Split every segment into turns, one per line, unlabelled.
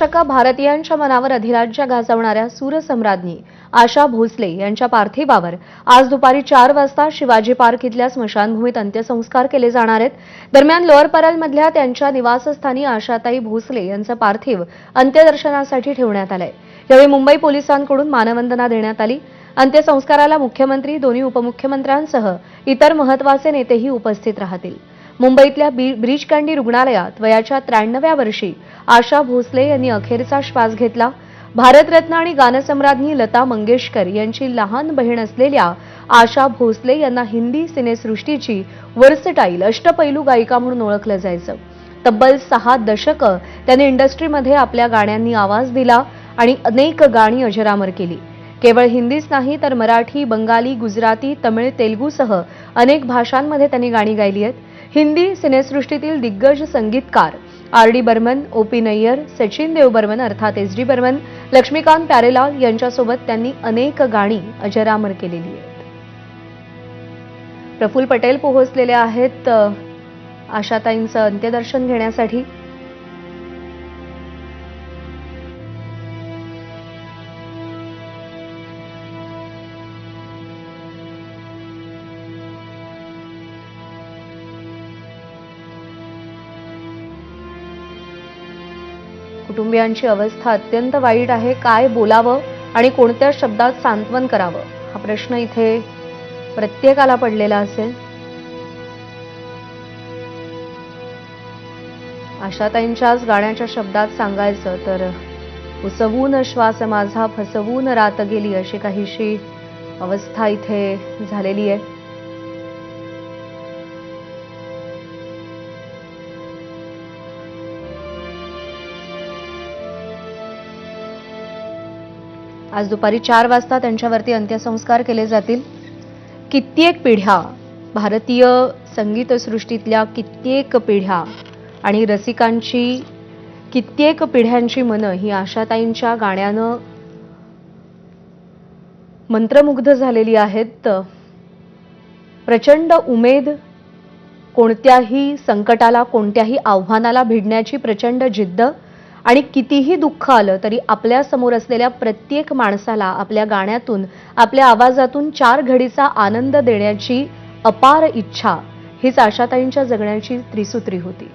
भारतीयांच्या मनावर अधिराज्य गाजवणाऱ्या सूरसम्राज्ञी आशा भोसले यांच्या पार्थिवावर आज दुपारी 4 वाजता शिवाजी पार्क इथल्या स्मशानभूमीत अंत्यसंस्कार केले जाणार आहेत। दरम्यान लोअर परळमधल्या त्यांच्या निवासस्थानी आशाताई भोसले यांचं पार्थिव अंत्यदर्शनासाठी ठेवण्यात आलंय। यावेळी मुंबई पोलिसांकडून मानवंदना देण्यात आली। अंत्यसंस्काराला मुख्यमंत्री, दोन्ही उपमुख्यमंत्र्यांसह इतर महत्त्वाचे नेतेही उपस्थित राहतील। मुंबईतल्या ब्रीच कँडी रुग्णालयात वयाच्या 93व्या वर्षी आशा भोसले यांनी अखेरचा श्वास घेतला। भारतरत्न आणि गानसम्राज्ञी लता मंगेशकर यांची लहान बहीण असलेल्या आशा भोसले यांना हिंदी सिनेसृष्टीची वर्सटाईल अष्टपैलू गायिका म्हणून ओळखलं जायचं। तब्बल 6 दशकं त्यांनी इंडस्ट्रीमध्ये आपल्या गाण्यांनी आवाज दिला आणि अनेक गाणी अजरामर केली। केवळ हिंदीच नाही तर मराठी, बंगाली, गुजराती, तमिळ, तेलुगूसह अनेक भाषांमध्ये त्यांनी गाणी गायली आहेत। हिंदी सिनेसृष्टीतील दिग्गज संगीतकार आर.डी. बर्मन, ओ.पी. नय्यर, सचिन देव बर्मन अर्थात एस.डी. बर्मन, लक्ष्मीकांत प्यारेलाल यांच्यासोबत त्यांनी अनेक गाणी अजरामर केलेली आहेत। प्रफुल्ल पटेल पोहोचलेले आहेत आशाताईंचं अंत्यदर्शन घेण्यासाठी। कुटुंबियांची अवस्था अत्यंत वाईट आहे। काय बोलावं आणि कोणत्या शब्दात सांत्वन करावं हा प्रश्न इथे प्रत्येकाला पडलेला असेल। आशाताईंच्याच गाण्याच्या शब्दात सांगायचं तर उसवून श्वास माझा फसवून रात गेली अशी काहीशी अवस्था इथे झालेली आहे। आज दुपारी 4 वाजता त्यांच्यावरती अंत्यसंस्कार केले जातील। कित्येक पिढ्या, भारतीय संगीतसृष्टीतल्या कित्येक पिढ्या आणि रसिकांची कित्येक पिढ्यांची मनं ही आशाताईंच्या गाण्यानं मंत्रमुग्ध झालेली आहेत। प्रचंड उमेद, कोणत्याही संकटाला, कोणत्याही आव्हानाला भिडण्याची प्रचंड जिद्द आणि कितीही दुःख आलं तरी आपल्या समोर असलेल्या प्रत्येक माणसाला आपल्या गाण्यातून, आपल्या आवाजातून 4 घडीचा आनंद देण्याची अपार इच्छा हीच आशाताईंच्या जगण्याची त्रिसूत्री होती।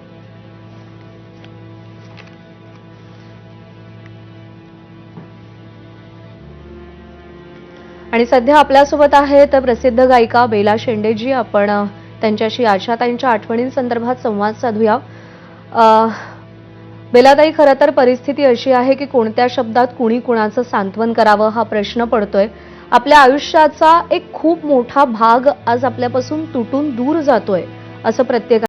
आणि सध्या आपल्यासोबत आहेत प्रसिद्ध गायिका बेला शेंडेजी। आपण त्यांच्याशी आशाताईंच्या आठवणींसंदर्भात संवाद साधूया। बेलाताई, खरं तर परिस्थिती अशी आहे की कोणत्या शब्दात कुणी कुणाचं सांत्वन करावं हा प्रश्न पडतोय। आपल्या आयुष्याचा एक खूप मोठा भाग आज आपल्यापासून तुटून दूर जातोय असं प्रत्येक